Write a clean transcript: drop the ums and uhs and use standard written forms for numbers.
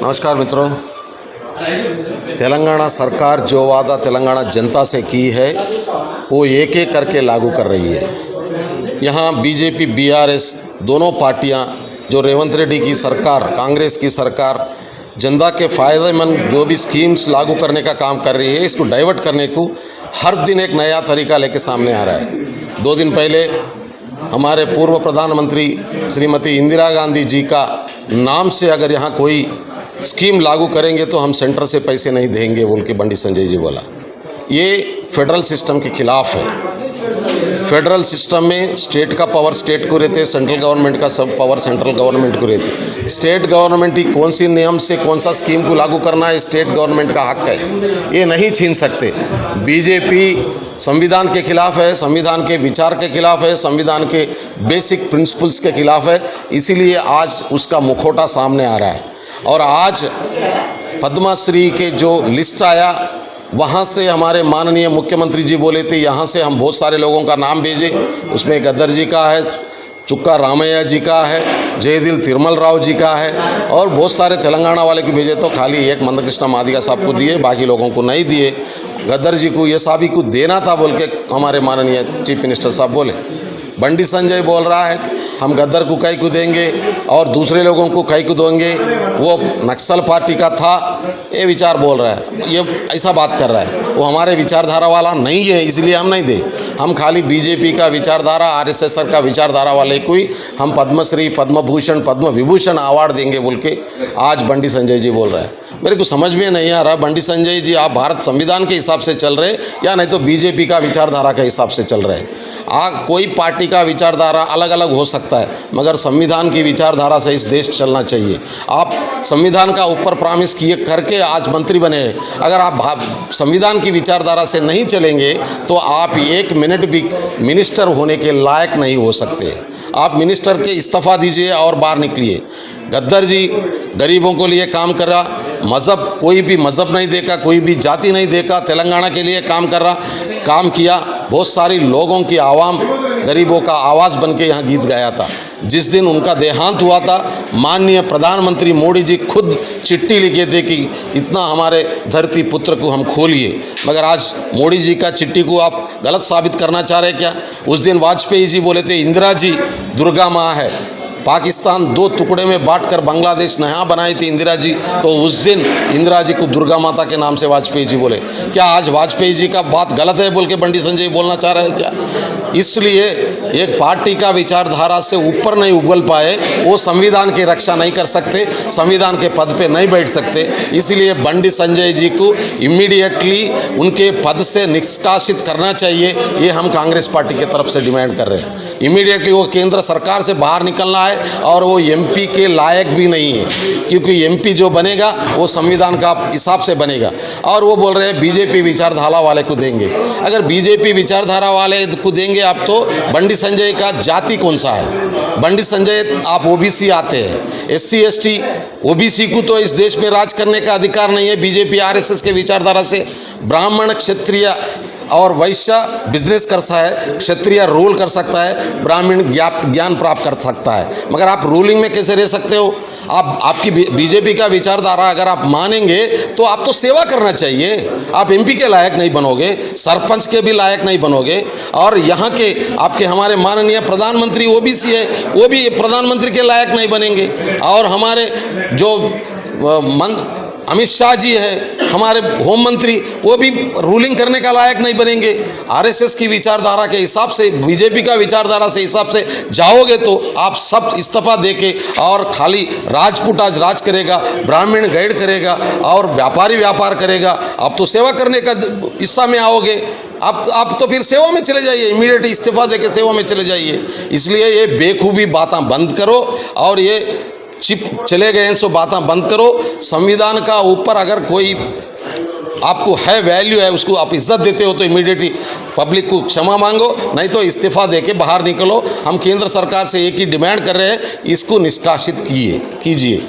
नमस्कार मित्रों, तेलंगाना सरकार जो वादा तेलंगाना जनता से की है वो एक एक करके लागू कर रही है। यहाँ बीजेपी बीआरएस दोनों पार्टियाँ जो रेवंत रेड्डी की सरकार, कांग्रेस की सरकार जनता के फ़ायदेमंद जो भी स्कीम्स लागू करने का काम कर रही है, इसको डाइवर्ट करने को हर दिन एक नया तरीका लेके सामने आ रहा है। 2 दिन पहले हमारे पूर्व प्रधानमंत्री श्रीमती इंदिरा गांधी जी का नाम से अगर यहाँ कोई स्कीम लागू करेंगे तो हम सेंटर से पैसे नहीं देंगे बोल के बंडी संजय जी बोला। ये फेडरल सिस्टम के खिलाफ है। फेडरल सिस्टम में स्टेट का पावर स्टेट को रहते, सेंट्रल गवर्नमेंट का सब पावर सेंट्रल गवर्नमेंट को रहते। स्टेट गवर्नमेंट ही कौन सी नियम से कौन सा स्कीम को लागू करना है स्टेट गवर्नमेंट का हक है, ये नहीं छीन सकते। बीजेपी संविधान के खिलाफ है, संविधान के विचार के खिलाफ है, संविधान के बेसिक प्रिंसिपल्स के खिलाफ है। इसीलिए आज उसका मुखौटा सामने आ रहा है। और आज पद्मश्री के जो लिस्ट आया, वहाँ से हमारे माननीय मुख्यमंत्री जी बोले थे यहाँ से हम बहुत सारे लोगों का नाम भेजे। उसमें गद्दर जी का है, चुक्का रामैया जी का है, जयदिल तिरुमल राव जी का है और बहुत सारे तेलंगाना वाले को भेजे। तो खाली एक मंदकृष्ण मादिगा साहब को दिए, बाकी लोगों को नहीं दिए। गद्दर जी को ये सभी को देना था बोल के हमारे माननीय चीफ मिनिस्टर साहब बोले। बंडी संजय बोल रहा है हम गद्दर को कई को देंगे और दूसरे लोगों को कई को देंगे, वो नक्सल पार्टी का था, ये विचार बोल रहा है, ये ऐसा बात कर रहा है। वो हमारे विचारधारा वाला नहीं है, इसलिए हम नहीं दे। हम खाली बीजेपी का विचारधारा, आरएसएस का विचारधारा वाले को ही हम पद्मश्री, पद्म भूषण, पद्म विभूषण अवार्ड देंगे बोल के आज बंडी संजय जी बोल रहा है। मेरे को समझ में नहीं आ रहा बंडी संजय जी, आप भारत संविधान के हिसाब से चल रहे या नहीं तो बीजेपी का विचारधारा के हिसाब से चल रहे। कोई पार्टी का विचारधारा अलग अलग हो सकता है, मगर संविधान की विचारधारा से इस देश चलना चाहिए। आप संविधान का ऊपर प्रॉमिस किए करके आज मंत्री बने। अगर आप संविधान की विचारधारा से नहीं चलेंगे तो आप 1 मिनट भी मिनिस्टर होने के लायक नहीं हो सकते। आप मिनिस्टर के इस्तीफा दीजिए और बाहर निकलिए। गद्दर जी गरीबों को लिए काम कर रहा, मज़हब कोई भी मज़हब नहीं देखा, कोई भी जाति नहीं देखा, तेलंगाना के लिए काम कर रहा, काम किया। बहुत सारी लोगों की आवाम गरीबों का आवाज़ बन के यहाँ गीत गाया था। जिस दिन उनका देहांत हुआ था, माननीय प्रधानमंत्री मोदी जी खुद चिट्ठी लिखे थे कि इतना हमारे धरती पुत्र को हम खोलिए। मगर आज मोदी जी का चिट्ठी को आप गलत साबित करना चाह रहे क्या? उस दिन वाजपेयी जी बोले थे इंदिरा जी दुर्गा माँ है। पाकिस्तान 2 टुकड़े में बांटकर बांग्लादेश नया बनाई थी इंदिरा जी, तो उस दिन इंदिरा जी को दुर्गा माता के नाम से वाजपेयी जी बोले। क्या आज वाजपेयी जी का बात गलत है बोल के बंडी संजय बोलना चाह रहे हैं क्या? इसलिए एक पार्टी का विचारधारा से ऊपर नहीं उगल पाए, वो संविधान की रक्षा नहीं कर सकते, संविधान के पद पे नहीं बैठ सकते। इसलिए बंडी संजय जी को इमीडिएटली उनके पद से निष्कासित करना चाहिए, ये हम कांग्रेस पार्टी की तरफ से डिमांड कर रहे हैं। इमीडिएटली वो केंद्र सरकार से बाहर निकलना है और वो एमपी के लायक भी नहीं है, क्योंकि एमपी जो बनेगा वो संविधान का हिसाब से बनेगा। और वो बोल रहे हैं बीजेपी विचारधारा वाले को देंगे। अगर बीजेपी विचारधारा वाले को देंगे आप, तो बंडी संजय का जाति कौन सा है? बंडी संजय आप ओबीसी आते हैं, एससी एसटी ओबीसी को तो इस देश में राज करने का अधिकार नहीं है। बीजेपी आरएसएस के विचारधारा से ब्राह्मण, क्षत्रिय और वैश्य बिजनेस कर सकता है, क्षत्रिय रूल कर सकता है, ब्राह्मण ज्ञान प्राप्त कर सकता है। मगर आप रूलिंग में कैसे रह सकते हो? आपकी बीजेपी का विचारधारा अगर आप मानेंगे तो आप तो सेवा करना चाहिए। आप एमपी के लायक नहीं बनोगे, सरपंच के भी लायक नहीं बनोगे। और यहाँ के आपके हमारे माननीय प्रधानमंत्री ओबीसी है, वो भी प्रधानमंत्री के लायक नहीं बनेंगे। और हमारे जो अमित शाह जी है, हमारे होम मंत्री, वो भी रूलिंग करने का लायक नहीं बनेंगे। आरएसएस की विचारधारा के हिसाब से, बीजेपी का विचारधारा से हिसाब से जाओगे तो आप सब इस्तीफा देके और खाली राजपूत आज राज करेगा, ब्राह्मण गाइड करेगा और व्यापारी व्यापार करेगा। आप तो सेवा करने का हिस्सा में आओगे। आप तो फिर सेवा में चले जाइए, इमीडिएट इस्तीफा देके सेवा में चले जाइए। इसलिए ये बेखूबी बातें बंद करो और ये चिप चले गए सो बातें बंद करो। संविधान का ऊपर अगर कोई आपको है वैल्यू है, उसको आप इज्जत देते हो तो इमीडिएटली पब्लिक को क्षमा मांगो, नहीं तो इस्तीफा देके बाहर निकलो। हम केंद्र सरकार से एक ही डिमांड कर रहे हैं, इसको निष्कासित कीजिए।